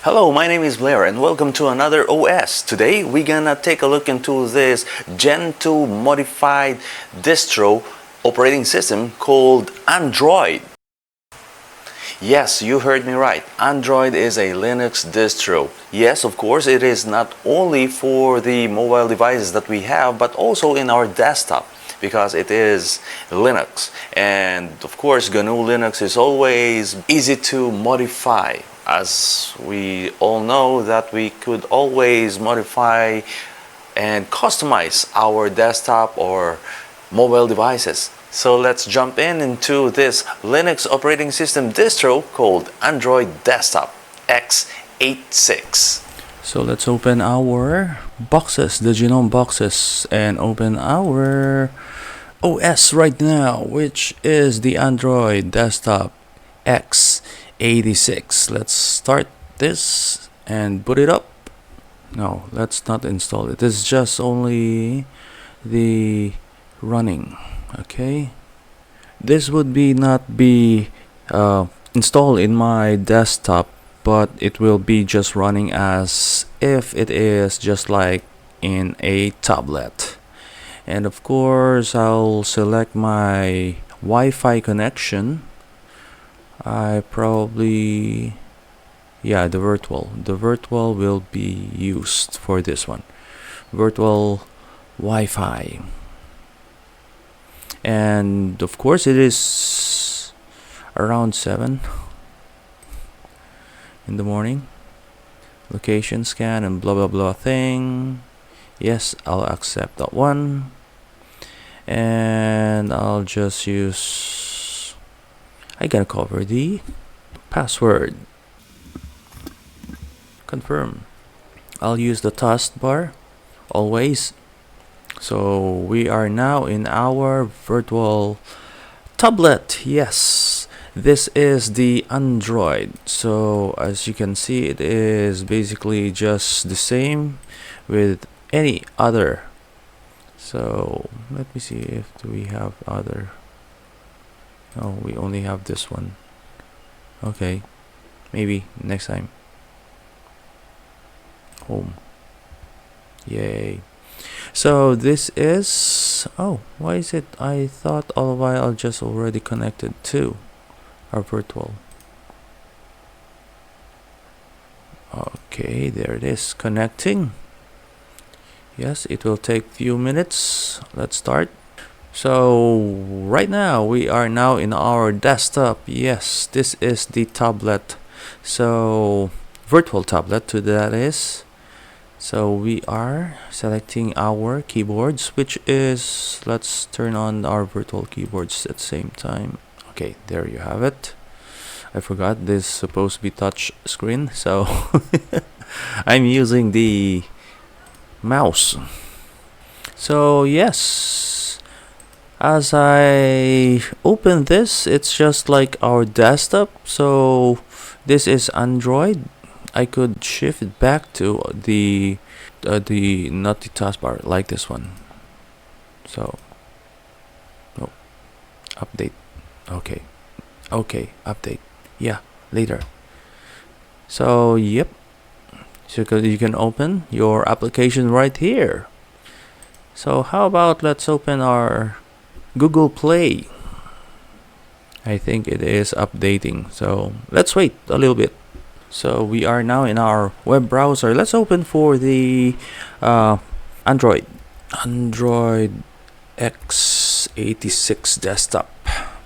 Hello, my name is Blair and welcome to another OS. Today we're gonna take a look into this Gen 2 modified distro operating system called Android. Yes, you heard me right. Android is a Linux distro. Yes, of course, it is not only for the mobile devices that we have, but also in our desktop, because it is Linux. And of course, GNU Linux is always easy to modify. As we all know that we could always modify and customize our desktop or mobile devices. So let's jump into this Linux operating system distro called Android Desktop x86. So let's open our boxes, the genome boxes, and open our OS right now, which is the Android Desktop x86. Let's start this and boot it up. No, let's not install it. This is just only the running. Okay, this would not be installed in my desktop, but it will be just running as if it is just like in a tablet. And of course, I'll select my Wi-Fi connection. I probably, yeah, the virtual will be used for this one. Virtual Wi-Fi. And of course it is around 7 in the morning. Location scan and blah blah blah thing. Yes, I'll accept that one. And I'll just use, I gotta cover the password. Confirm. I'll use the taskbar always. So we are now in our virtual tablet. Yes, this is the Android. So as you can see, it is basically just the same with any other. So let me see if we have other. No, we only have this one. Okay, maybe next time. Home. Yay. So this is, oh, why is it? I thought all the while I just already connected to our virtual. Okay, there it is, connecting. Yes, it will take few minutes. Let's start. So right now we are now in our desktop. Yes, this is the tablet. So virtual tablet to that is. So we are selecting our keyboards, which is, let's turn on our virtual keyboards at the same time. Okay, there you have it. I forgot this is supposed to be touch screen, so I'm using the mouse. So yes, as I open this, it's just like our desktop. So this is Android. I could shift it back to the not the taskbar, like this one. So no, update. Okay, update. Yeah, later. So yep, so you can open your application right here. So how about let's open our Google Play. I think it is updating, so let's wait a little bit. So we are now in our web browser. Let's open for the Android x86 desktop.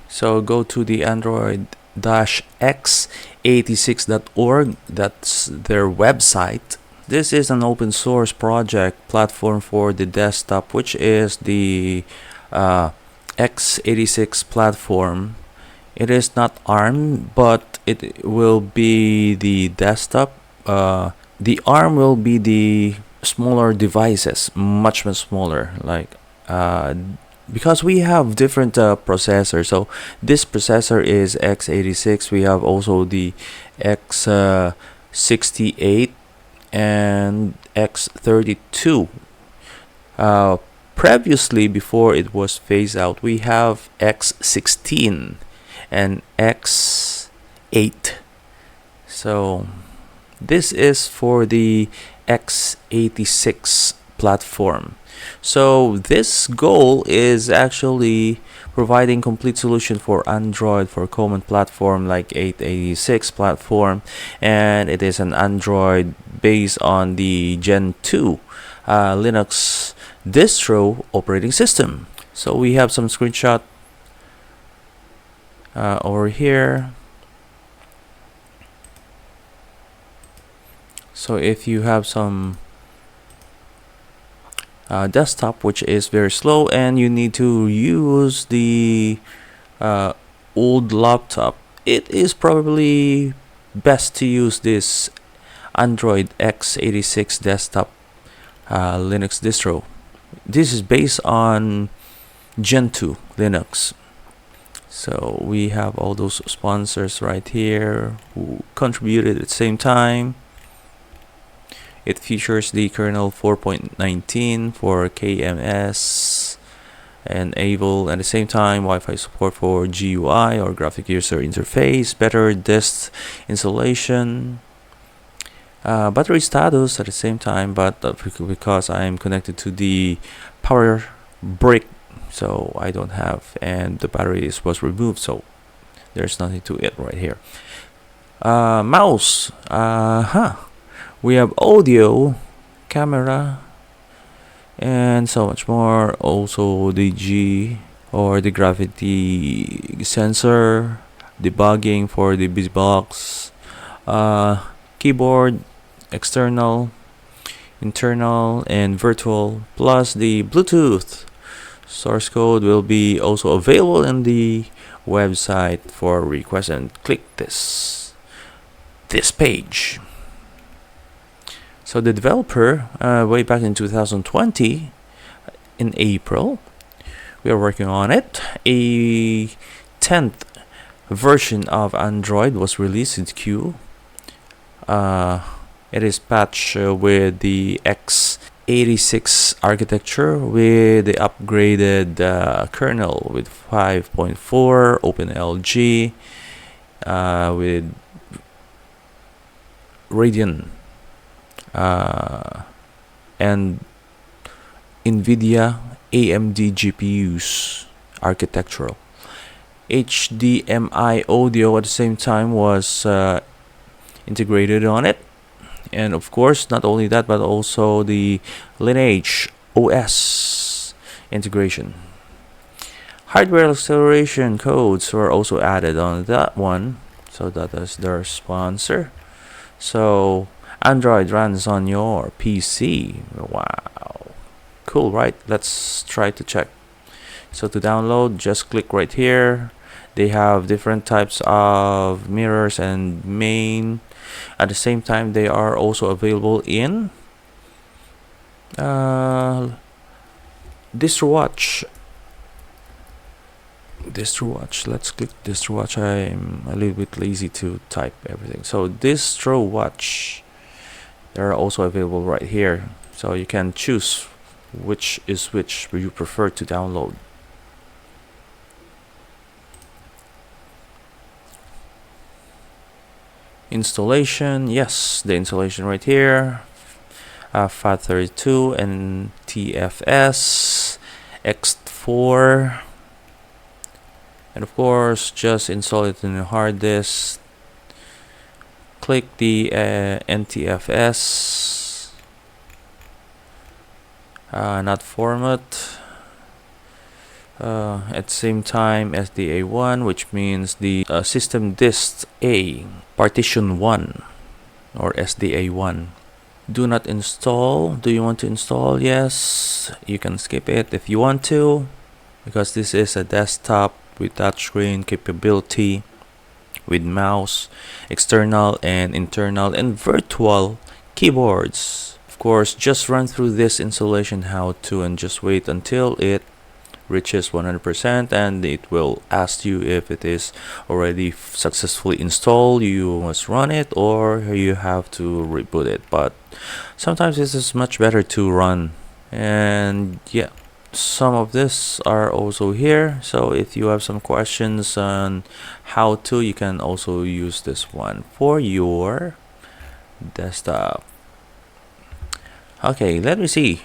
So go to the android-x86.org. That's their website. This is an open source project platform for the desktop, which is the x86 platform. It is not ARM, but it will be the desktop. The ARM will be the smaller devices, much smaller, like because we have different processors. So this processor is x86. We have also the x68 and x32. Previously, before it was phased out, we have x16 and x8. So This is for the x86 platform. So this goal is actually providing complete solution for Android for common platform like x86 platform, and it is an Android based on the Gen 2 Linux distro operating system. So we have some screenshot over here. So if you have some desktop which is very slow and you need to use the old laptop, it is probably best to use this Android x86 desktop Linux distro. This is based on Gen 2 Linux. So we have all those sponsors right here who contributed at the same time. It features the kernel 4.19 for KMS and Able, at the same time Wi-Fi support for GUI or graphic user interface, better disk installation, battery status at the same time, but because I'm connected to the power brick, so I don't have, and the battery was removed, so there's nothing to it right here. Mouse, we have audio, camera, and so much more. Also the G or the gravity sensor, debugging for the BusyBox, keyboard, external, internal, and virtual, plus the Bluetooth. Source code will be also available in the website for request, and click this page. So the developer, way back in 2020, in April, we are working on it. A 10th version of Android was released in Q. It is patched with the x86 architecture with the upgraded kernel with 5.4 OpenLG with Radeon and NVIDIA AMD GPUs architectural. HDMI audio at the same time was integrated on it, and of course not only that but also the Lineage OS integration. Hardware acceleration codes were also added on that one, so that is their sponsor. So Android runs on your PC. Wow, cool, right? Let's try to check. So to download, just click right here. They have different types of mirrors and main. At the same time, they are also available in DistroWatch. Let's click DistroWatch. I'm a little bit lazy to type everything. So DistroWatch, they're also available right here. So you can choose which is which you prefer to download. Installation, yes, the installation right here. FAT32 and TFS, X4, and of course just install it in a hard disk. Click the NTFS, not format. At the same time SDA1, which means the system disk A, partition 1 or SDA1. Do not install. Do you want to install? Yes, you can skip it if you want to, because this is a desktop with touchscreen capability, with mouse, external and internal and virtual keyboards. Of course, just run through this installation how to and just wait until it reaches 100%, and it will ask you if it is already successfully installed. You must run it or you have to reboot it, but sometimes this is much better to run. And yeah, some of this are also here, so if you have some questions on how to, you can also use this one for your desktop. Okay, let me see.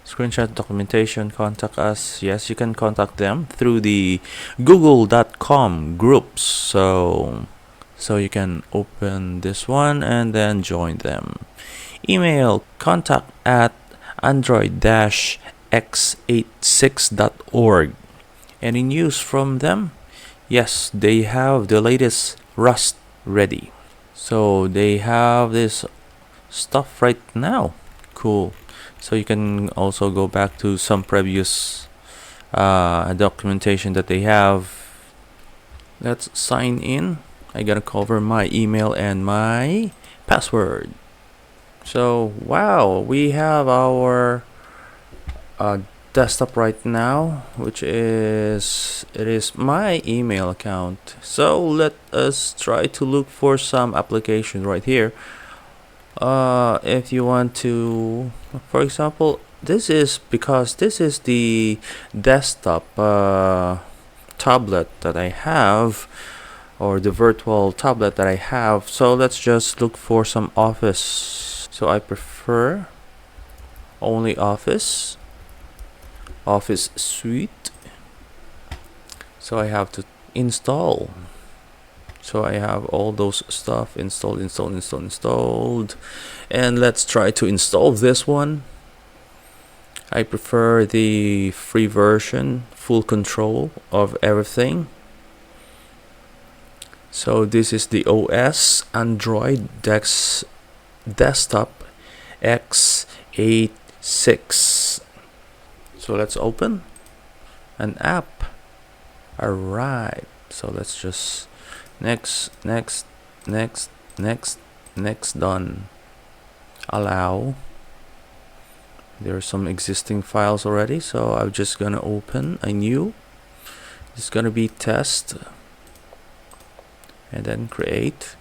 Screenshot documentation, contact us. Yes, you can contact them through the google.com groups. So you can open this one and then join them. Email contact at android-x86.org. Any news from them? Yes, they have the latest Rust ready. So they have this stuff right now. Cool. So you can also go back to some previous documentation that they have. Let's sign in. I gotta cover my email and my password. So wow, we have our desktop right now, which is my email account. So let us try to look for some application right here. If you want to, for example, this is because this is the desktop tablet that I have, or the virtual tablet that I have. So let's just look for some Office. So I prefer only Office Suite. So I have to install. So I have all those stuff installed, and let's try to install this one. I prefer the free version, full control of everything. So this is the OS Android desktop x86. So let's open an app. Alright, so let's just next, done. Allow. There are some existing files already, so I'm just gonna open a new. It's gonna be test, and then create.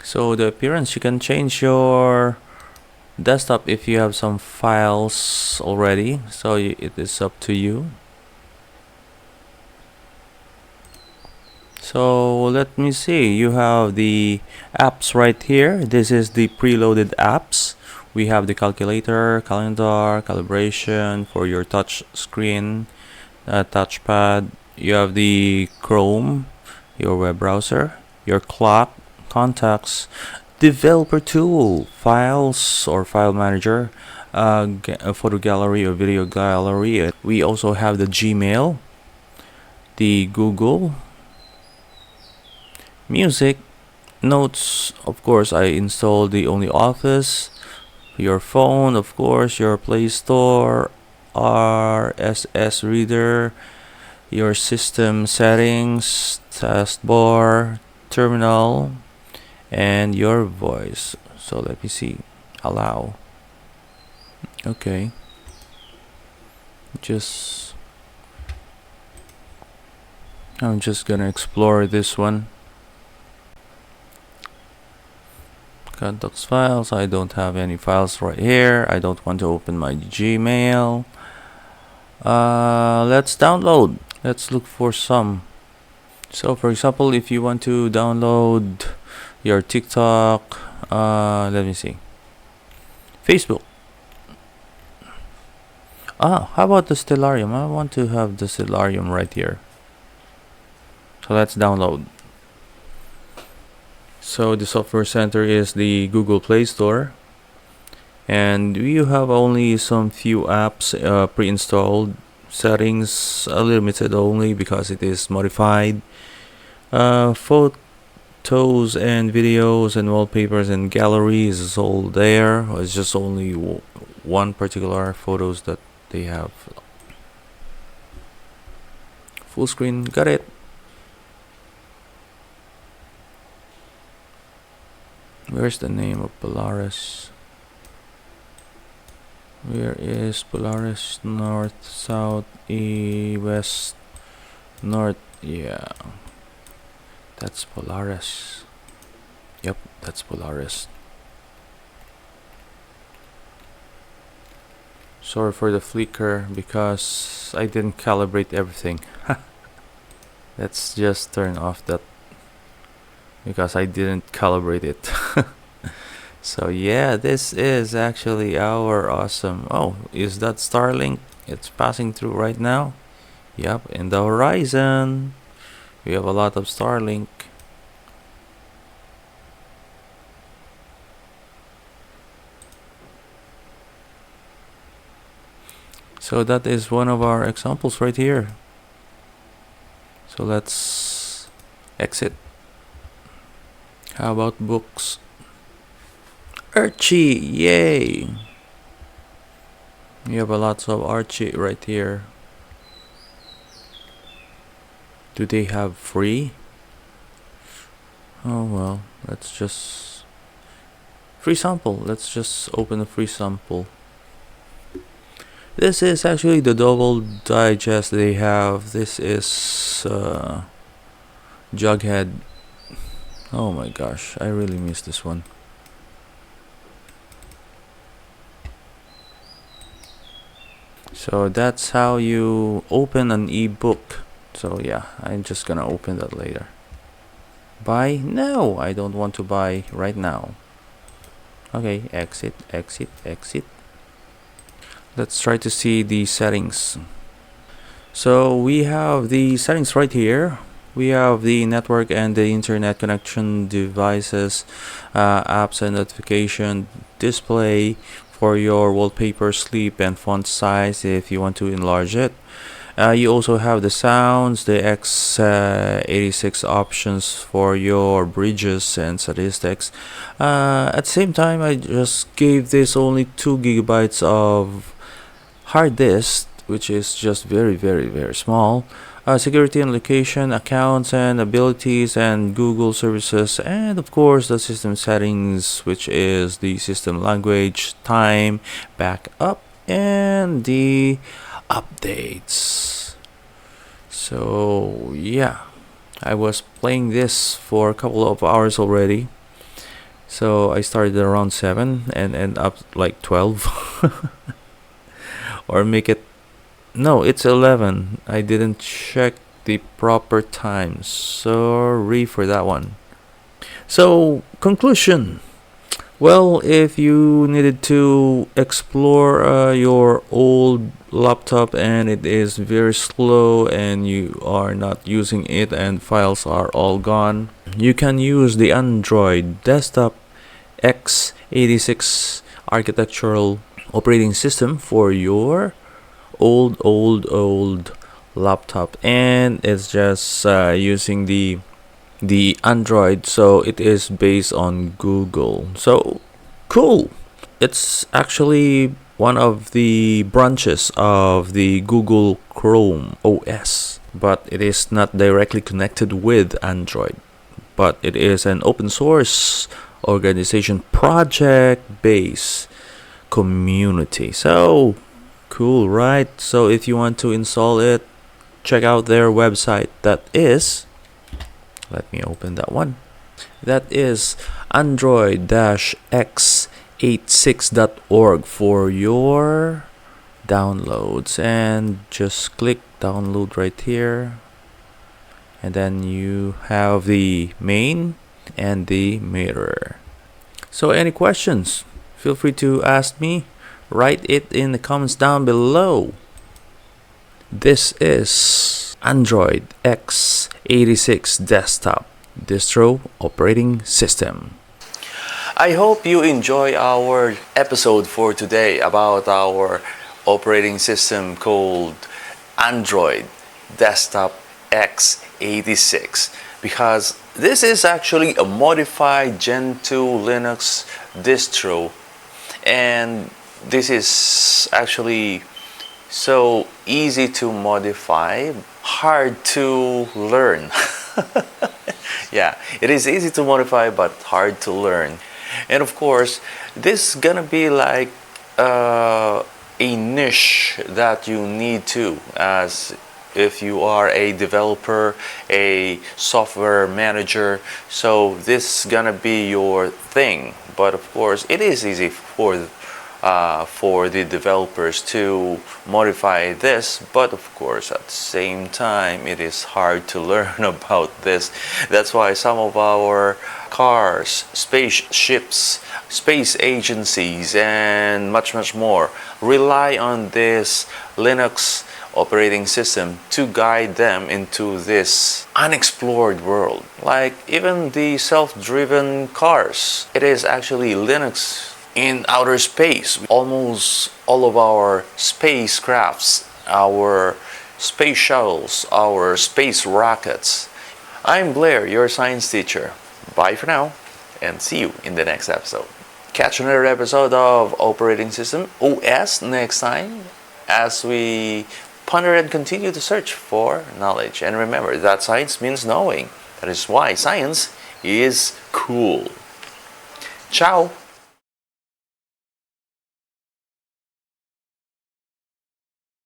So the appearance, you can change your desktop if you have some files already, so it is up to you. So let me see, you have the apps right here. This is the preloaded apps. We have the calculator, calendar, calibration for your touch screen, touchpad. You have the Chrome, your web browser, your clock, contacts, developer tool, files or file manager, a photo gallery or video gallery. We also have the Gmail, the Google, music, notes. Of course, I installed the only Office. Your phone, of course, your Play Store, RSS reader, your system settings, taskbar, terminal, and your voice. So let me see. Allow. Okay. I'm just gonna explore this one. Contacts files. I don't have any files right here. I don't want to open my Gmail. Let's download. Let's look for some. So for example, if you want to download your TikTok, let me see, Facebook. How about the Stellarium? I want to have the Stellarium right here. So let's download. So the software center is the Google Play Store, and you have only some few apps pre-installed. Settings limited only because it is modified. Photos and videos and wallpapers and galleries is all there. It's just only one particular photos that they have. Full screen, got it. Where's the name of Polaris? Where is Polaris? North, south, west, north. Yeah, that's Polaris. Yep, that's Polaris. Sorry for the flicker because I didn't calibrate everything. Let's just turn off that because I didn't calibrate it. So yeah, this is actually our awesome. Oh, is that Starlink? It's passing through right now. Yep, in the horizon we have a lot of Starlink. So that is one of our examples right here. So let's exit. How about books? Archie, yay! You have a lot of Archie right here. Do they have free? Oh well, let's just free sample. Let's just open a free sample. This is actually the double digest they have. This is Jughead. Oh my gosh, I really miss this one. So that's how you open an ebook. So yeah, I'm just gonna open that later. Buy? No, I don't want to buy right now. Okay, exit, exit, exit. Let's try to see the settings. So we have the settings right here. We have the network and the internet connection, devices, apps and notification, display for your wallpaper, sleep and font size if you want to enlarge it. You also have the sounds, the x86 options for your bridges and statistics. At the same time, I just gave this only 2 gigabytes of hard disk, which is just very small. Security and location, accounts and abilities, and Google services, and of course the system settings, which is the system language, time, backup, and the updates. So yeah, I was playing this for a couple of hours already. So I started around 7 and end up like 12. Or make it, no, it's 11. I didn't check the proper time, sorry for that one. So conclusion, well, if you needed to explore your old laptop and it is very slow and you are not using it and files are all gone, you can use the Android desktop x86 architectural operating system for your old laptop, and it's just using the Android, so it is based on Google. So cool. It's actually one of the branches of the Google Chrome OS, but it is not directly connected with Android, but it is an open source organization, project based community. So cool, right? So if you want to install it, check out their website. That is, let me open that one. That is android-x86.org for your downloads, and just click download right here, and then you have the main and the mirror. So any questions, feel free to ask me. Write it in the comments down below. This is Android x86 desktop distro operating system. I hope you enjoy our episode for today about our operating system called Android desktop x86, because this is actually a modified Gen 2 Linux distro, and this is actually so easy to modify, hard to learn. Yeah, it is easy to modify but hard to learn. And of course, this is gonna be like a niche that you need to, as if you are a developer, a software manager, so this is gonna be your thing. But of course, it is easy for for the developers to modify this, but of course at the same time it is hard to learn about this. That's why some of our cars, spaceships, space agencies, and much more rely on this Linux operating system to guide them into this unexplored world. Like even the self-driven cars, it is actually Linux in outer space. Almost all of our spacecrafts, our space shuttles, our space rockets. I'm Blair, your science teacher. Bye for now, and see you in the next episode. Catch another episode of Operating System OS next time as we ponder and continue to search for knowledge. And remember that science means knowing. That is why science is cool. Ciao!